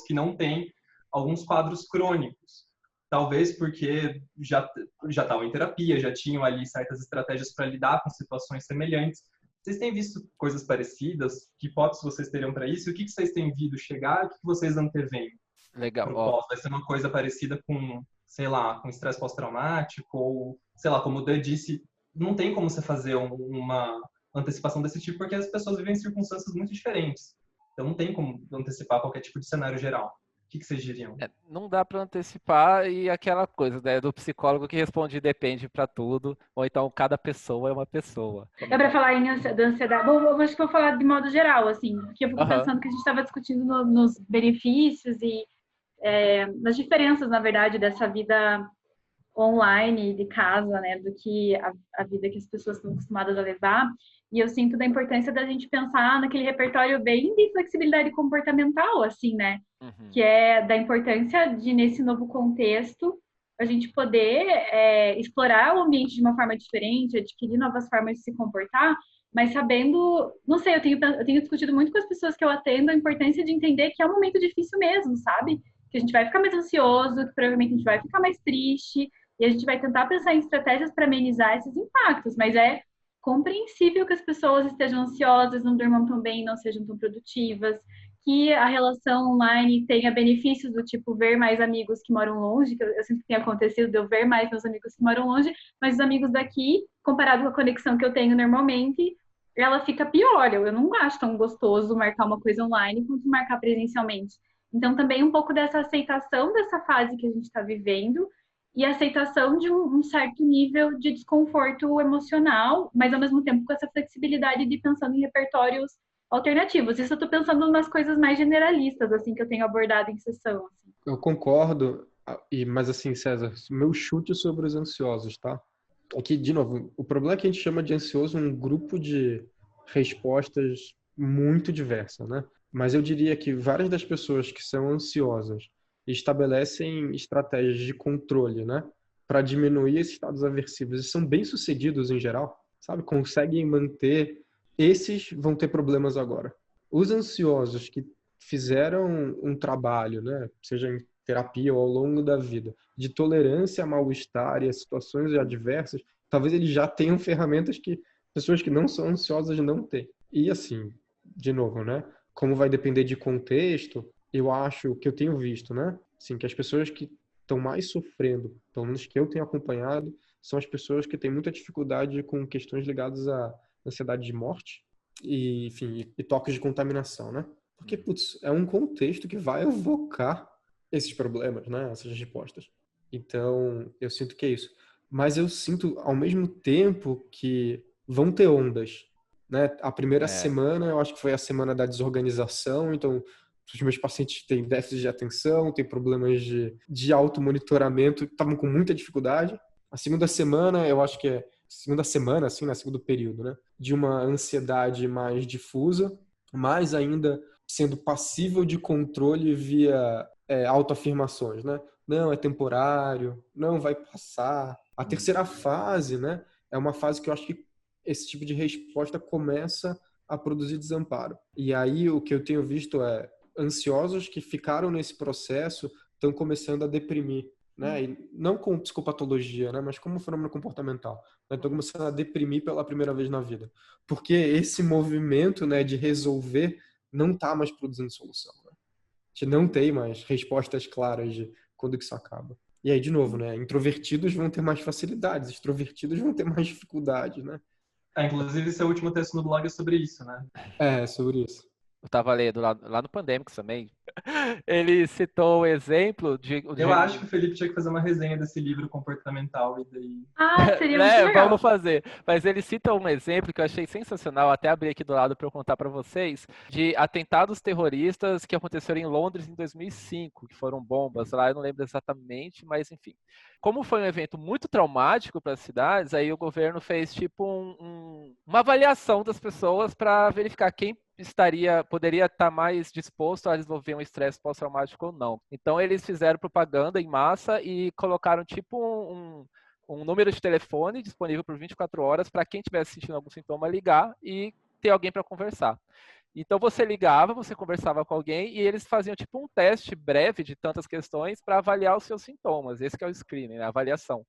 que não têm alguns quadros crônicos. Talvez porque já estavam em terapia, já tinham ali certas estratégias para lidar com situações semelhantes. Vocês têm visto coisas parecidas? Que hipóteses vocês teriam para isso? O que vocês têm visto chegar? O que vocês anteveem? Legal. Vai ser uma coisa parecida com, sei lá, com estresse pós-traumático ou, sei lá, como o Dan disse, não tem como você fazer uma antecipação desse tipo porque as pessoas vivem em circunstâncias muito diferentes. Então não tem como antecipar qualquer tipo de cenário geral. O que vocês diriam? Não dá para antecipar e aquela coisa, né, do psicólogo que responde depende para tudo, ou então cada pessoa é uma pessoa. É para falar da ansiedade. Bom, acho que vou falar de modo geral, assim, porque eu fico pensando que a gente estava discutindo nos benefícios e nas diferenças, na verdade, dessa vida online de casa, né, do que a vida que as pessoas estão acostumadas a levar. E eu sinto da importância da gente pensar naquele repertório bem de flexibilidade comportamental, assim, né? Uhum. Que é da importância de, nesse novo contexto, a gente poder explorar o ambiente de uma forma diferente, adquirir novas formas de se comportar, mas sabendo, não sei, eu tenho discutido muito com as pessoas que eu atendo a importância de entender que é um momento difícil mesmo, sabe? Que a gente vai ficar mais ansioso, que provavelmente a gente vai ficar mais triste, e a gente vai tentar pensar em estratégias para amenizar esses impactos, mas é compreensível que as pessoas estejam ansiosas, não durmam tão bem, não sejam tão produtivas, que a relação online tenha benefícios do tipo ver mais amigos que moram longe, que eu sinto que tem acontecido de eu ver mais meus amigos que moram longe, mas os amigos daqui, comparado com a conexão que eu tenho normalmente, ela fica pior. Eu não acho tão gostoso marcar uma coisa online quanto marcar presencialmente. Então, também um pouco dessa aceitação dessa fase que a gente está vivendo e aceitação de um certo nível de desconforto emocional, mas ao mesmo tempo com essa flexibilidade de pensando em repertórios alternativos. Isso eu estou pensando em umas coisas mais generalistas, assim, que eu tenho abordado em sessão. Assim. Eu concordo, mas assim, César, meu chute sobre os ansiosos, tá? Aqui, de novo, o problema é que a gente chama de ansioso um grupo de respostas muito diversa, né? Mas eu diria que várias das pessoas que são ansiosas estabelecem estratégias de controle, né? Para diminuir esses estados aversivos. E são bem-sucedidos em geral, sabe? Conseguem manter. Esses vão ter problemas agora. Os ansiosos que fizeram um trabalho, né? Seja em terapia ou ao longo da vida, de tolerância a mal-estar e a situações adversas, talvez eles já tenham ferramentas que pessoas que não são ansiosas não têm. E assim, de novo, né? Como vai depender de contexto, eu acho que eu tenho visto, né? Assim, que as pessoas que estão mais sofrendo, pelo menos que eu tenho acompanhado, são as pessoas que têm muita dificuldade com questões ligadas à ansiedade de morte e, enfim, e toques de contaminação, né? Porque, putz, é um contexto que vai evocar esses problemas, né? Essas respostas. Então, eu sinto que é isso. Mas eu sinto, ao mesmo tempo, que vão ter ondas, né? A primeira semana, eu acho que foi a semana da desorganização, então os meus pacientes têm déficit de atenção, têm problemas de automonitoramento, estavam com muita dificuldade. A segunda semana, eu acho que é segunda semana, assim, né? Segundo período, né? De uma ansiedade mais difusa, mas ainda sendo passível de controle via autoafirmações, né? Não, é temporário, não vai passar. A terceira fase, né? É uma fase que eu acho que esse tipo de resposta começa a produzir desamparo. E aí o que eu tenho visto é ansiosos que ficaram nesse processo estão começando a deprimir, né? E não com psicopatologia, né? Mas como fenômeno comportamental. Né? Estão começando a deprimir pela primeira vez na vida. Porque esse movimento, né, de resolver não está mais produzindo solução. Né? A gente não tem mais respostas claras de quando que isso acaba. E aí, de novo, né? Introvertidos vão ter mais facilidades, extrovertidos vão ter mais dificuldades, né? Inclusive, seu último texto no blog é sobre isso, né? É, sobre isso. eu estava lendo lá no Pandemics também, ele citou o exemplo de Eu acho que o Felipe tinha que fazer uma resenha desse livro comportamental e daí... Ah, seria muito legal. Vamos fazer. Mas ele cita um exemplo que eu achei sensacional, até abri aqui do lado para eu contar para vocês, de atentados terroristas que aconteceram em Londres em 2005, que foram bombas lá, eu não lembro exatamente, mas enfim. Como foi um evento muito traumático para as cidades, aí o governo fez tipo uma avaliação das pessoas para verificar quem poderia estar mais disposto a desenvolver um estresse pós-traumático ou não. Então eles fizeram propaganda em massa e colocaram tipo um número de telefone disponível por 24 horas para quem estivesse sentindo algum sintoma ligar e ter alguém para conversar. Então você ligava, você conversava com alguém e eles faziam tipo um teste breve de tantas questões para avaliar os seus sintomas. Esse que é o screening, né? A avaliação.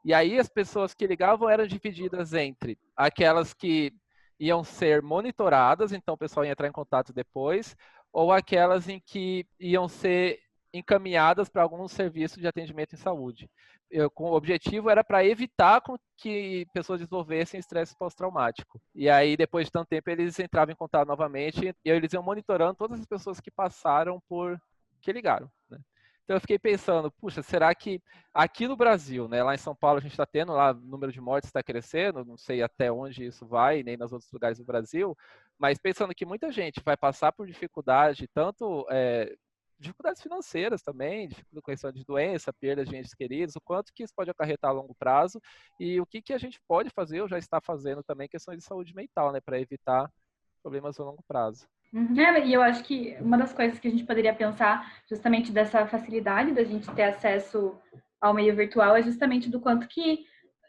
E aí as pessoas que ligavam eram divididas entre aquelas que iam ser monitoradas, então o pessoal ia entrar em contato depois, ou aquelas em que iam ser encaminhadas para algum serviço de atendimento em saúde. O objetivo era para evitar que pessoas desenvolvessem estresse pós-traumático. E aí, depois de tanto tempo, eles entravam em contato novamente e eles iam monitorando todas as pessoas que passaram que ligaram, né? Então eu fiquei pensando, puxa, será que aqui no Brasil, né, lá em São Paulo a gente está tendo lá, o número de mortes está crescendo, não sei até onde isso vai, nem nos outros lugares do Brasil, mas pensando que muita gente vai passar por dificuldade, tanto dificuldades financeiras também, dificuldade com questão de doença, perda de entes queridos, o quanto que isso pode acarretar a longo prazo e o que a gente pode fazer ou já está fazendo também questões de saúde mental, né, para evitar problemas a longo prazo. E eu acho que uma das coisas que a gente poderia pensar justamente dessa facilidade da gente ter acesso ao meio virtual é justamente do quanto que,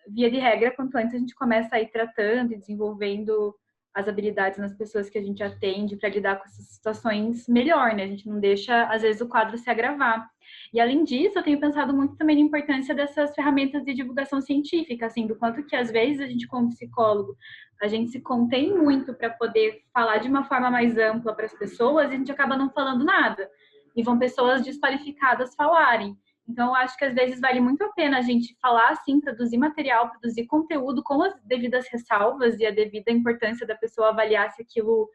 via de regra, quanto antes a gente começa a ir tratando e desenvolvendo as habilidades nas pessoas que a gente atende para lidar com essas situações melhor, né? A gente não deixa, às vezes, o quadro se agravar. E, além disso, eu tenho pensado muito também na importância dessas ferramentas de divulgação científica, assim, do quanto que, às vezes, a gente, como psicólogo, a gente se contém muito para poder falar de uma forma mais ampla para as pessoas e a gente acaba não falando nada. E vão pessoas desqualificadas falarem. Então, eu acho que às vezes vale muito a pena a gente falar assim, produzir material, produzir conteúdo com as devidas ressalvas e a devida importância da pessoa avaliar se aquilo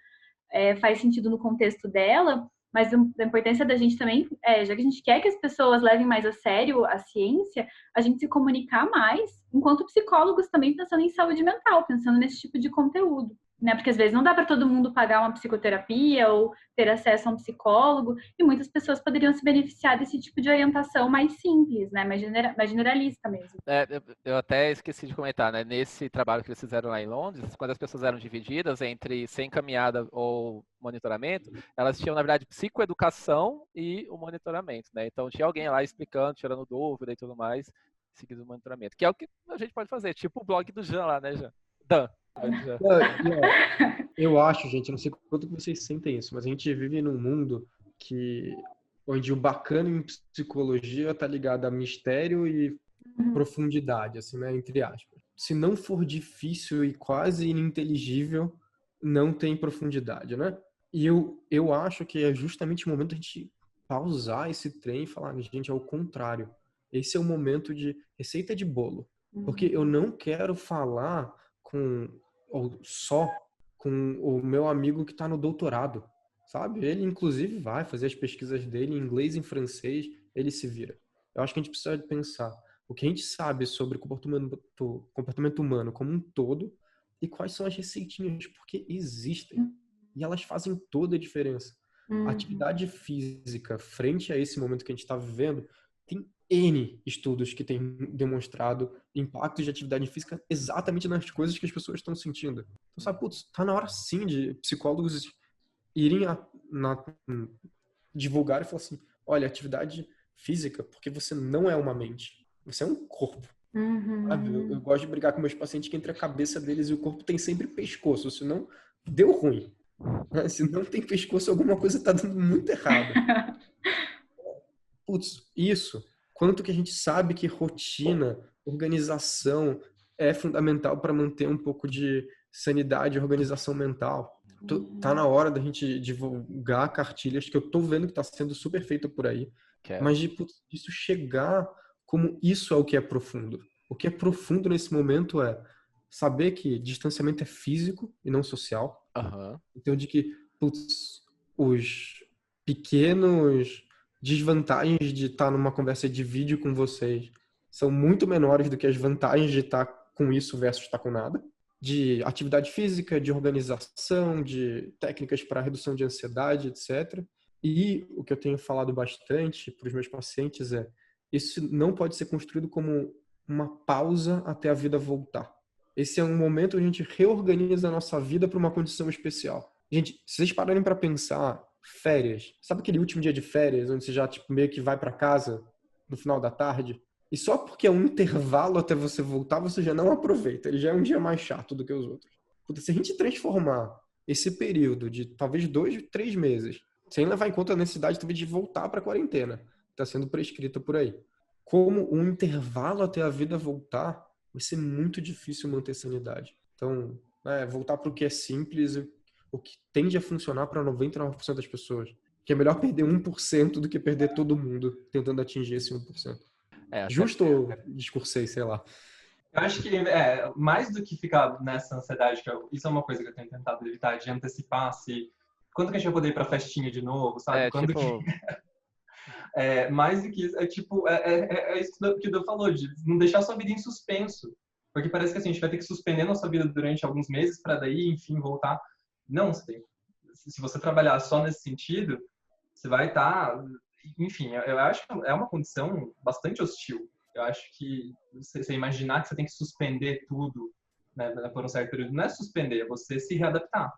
faz sentido no contexto dela, mas a importância da gente também, já que a gente quer que as pessoas levem mais a sério a ciência, a gente se comunicar mais, enquanto psicólogos também pensando em saúde mental, pensando nesse tipo de conteúdo. Né? Porque às vezes não dá para todo mundo pagar uma psicoterapia ou ter acesso a um psicólogo, e muitas pessoas poderiam se beneficiar desse tipo de orientação mais simples, né? mais generalista mesmo. Eu até esqueci de comentar, né? Nesse trabalho que eles fizeram lá em Londres, quando as pessoas eram divididas entre ser encaminhada ou monitoramento, elas tinham, na verdade, psicoeducação e o monitoramento, né? Então tinha alguém lá explicando, tirando dúvida e tudo mais, seguindo o monitoramento, que é o que a gente pode fazer, tipo o blog do Jean lá, né, Jean? Dan. Eu acho, gente, não sei quanto que vocês sentem isso, mas a gente vive num mundo onde o bacana em psicologia tá ligado a mistério e profundidade, assim, né, entre aspas. Se não for difícil e quase ininteligível, não tem profundidade, né? E eu acho que é justamente o momento de a gente pausar esse trem e falar, gente, é o contrário. Esse é o momento de receita de bolo. Porque eu não quero falar só com o meu amigo que está no doutorado, sabe? Ele, inclusive, vai fazer as pesquisas dele em inglês e em francês, ele se vira. Eu acho que a gente precisa pensar o que a gente sabe sobre comportamento humano como um todo e quais são as receitinhas, porque existem. E elas fazem toda a diferença. A atividade física, frente a esse momento que a gente está vivendo, tem N estudos que têm demonstrado impactos de atividade física exatamente nas coisas que as pessoas estão sentindo. Então, sabe, putz, tá na hora sim de psicólogos irem divulgar e falar assim, olha, atividade física, porque você não é uma mente, você é um corpo. Sabe? Eu gosto de brigar com meus pacientes que entre a cabeça deles e o corpo tem sempre pescoço, senão deu ruim. Se não tem pescoço, alguma coisa tá dando muito errado. Putz, isso. Quanto que a gente sabe que rotina, organização é fundamental para manter um pouco de sanidade e organização mental. Tá na hora da gente divulgar cartilhas que eu tô vendo que tá sendo super feita por aí. Mas isso chegar como isso é o que é profundo. O que é profundo nesse momento é saber que distanciamento é físico e não social. Então, de que, putz, os pequenos desvantagens de estar numa conversa de vídeo com vocês são muito menores do que as vantagens de estar com isso versus estar com nada. De atividade física, de organização, de técnicas para redução de ansiedade, etc. E o que eu tenho falado bastante para os meus pacientes é: isso não pode ser construído como uma pausa até a vida voltar. Esse é um momento onde a gente reorganiza a nossa vida para uma condição especial. Gente, se vocês pararem para pensar, férias, sabe aquele último dia de férias, onde você já meio que vai para casa no final da tarde? E só porque é um intervalo até você voltar, você já não aproveita. Ele já é um dia mais chato do que os outros. Puta, se a gente transformar esse período de talvez 2, 3 meses, sem levar em conta a necessidade talvez de voltar para a quarentena, que está sendo prescrita por aí, como um intervalo até a vida voltar, vai ser muito difícil manter sanidade. Então, voltar para o que é simples, o que tende a funcionar para 99% das pessoas. Que é melhor perder 1% do que perder todo mundo tentando atingir esse 1%. Justo ou discursei, sei lá. Eu acho que mais do que ficar nessa ansiedade, isso é uma coisa que eu tenho tentado evitar, de antecipar quando que a gente vai poder ir pra festinha de novo, sabe? Mais do que isso, é isso que o Dan falou, de não deixar sua vida em suspenso. Porque parece que assim, a gente vai ter que suspender nossa vida durante alguns meses para daí, enfim, voltar. Não, se você trabalhar só nesse sentido, você vai estar... Enfim, eu acho que é uma condição bastante hostil. Eu acho que você imaginar que você tem que suspender tudo, né, por um certo período, não é suspender, é você se readaptar.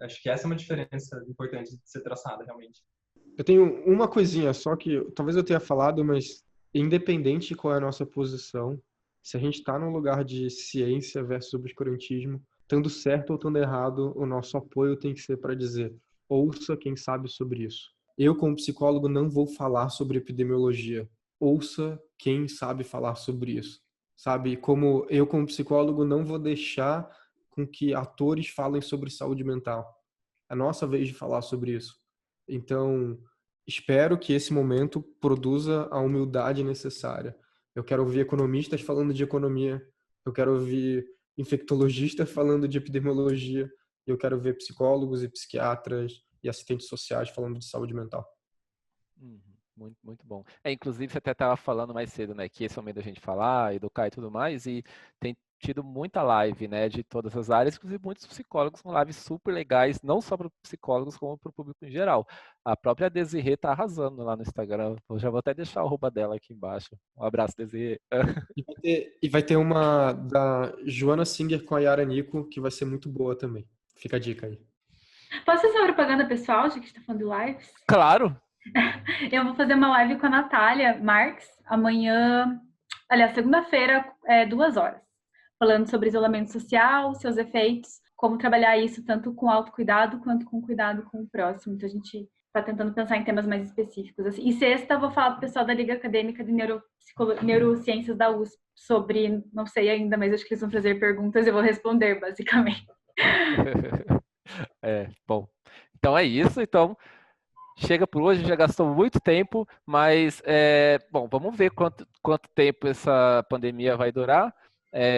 Eu acho que essa é uma diferença importante de ser traçada, realmente. Eu tenho uma coisinha só que talvez eu tenha falado, mas independente de qual é a nossa posição, se a gente está num lugar de ciência versus obscurantismo, estando certo ou estando errado, o nosso apoio tem que ser para dizer: ouça quem sabe sobre isso. Eu, como psicólogo, não vou falar sobre epidemiologia. Ouça quem sabe falar sobre isso. Sabe? Como eu, como psicólogo, não vou deixar com que atores falem sobre saúde mental. É a nossa vez de falar sobre isso. Então, espero que esse momento produza a humildade necessária. Eu quero ouvir economistas falando de economia. Eu quero ouvir infectologistas falando de epidemiologia. Eu quero ver psicólogos e psiquiatras e assistentes sociais falando de saúde mental. Muito, muito bom. Inclusive, você até estava falando mais cedo, né, que esse é o momento da gente falar, educar e tudo mais, e tem tido muita live, né, de todas as áreas, inclusive muitos psicólogos com lives super legais, não só para psicólogos, como para o público em geral. A própria Desirê está arrasando lá no Instagram. Eu já vou até deixar o arroba dela aqui embaixo. Um abraço, Desirê. E vai ter uma da Joana Singer com a Yara Nico, que vai ser muito boa também. Fica a dica aí. Posso fazer uma propaganda pessoal, já que a gente tá falando de lives? Claro! Eu vou fazer uma live com a Natália Marques amanhã, aliás, segunda-feira, 2 horas, falando sobre isolamento social, seus efeitos, como trabalhar isso tanto com autocuidado quanto com cuidado com o próximo. Então, a gente está tentando pensar em temas mais específicos. Assim. E sexta, eu vou falar para o pessoal da Liga Acadêmica de Neurociências da USP sobre, não sei ainda, mas acho que eles vão fazer perguntas e eu vou responder, basicamente. Bom. Então é isso. Então, chega por hoje, já gastou muito tempo, mas, bom, vamos ver quanto tempo essa pandemia vai durar.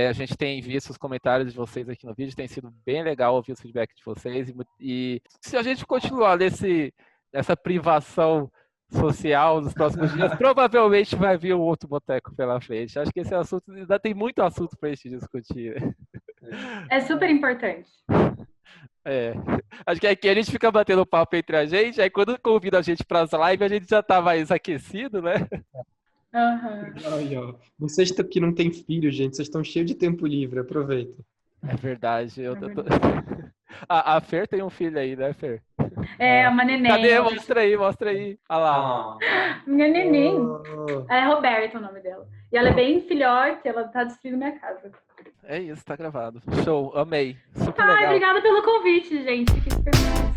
A gente tem visto os comentários de vocês aqui no vídeo, tem sido bem legal ouvir os feedback de vocês. E se a gente continuar nessa privação social nos próximos dias, provavelmente vai vir um outro boteco pela frente. Acho que esse assunto, ainda tem muito assunto para a gente discutir. É super importante. Acho que aqui a gente fica batendo papo entre a gente, aí quando convida a gente para as lives, a gente já tá mais aquecido, né? Uhum. Vocês que não têm filho, gente, vocês estão cheios de tempo livre, aproveita. É verdade. A Fer tem um filho aí, né, Fer? Uma neném. Cadê? Mostra aí. Olha lá. Minha neném. É Roberta o nome dela. E ela é bem filhote, ela tá destruindo minha casa. É isso, tá gravado. Show, amei. Super legal. Obrigada pelo convite, gente. Fiquei super feliz.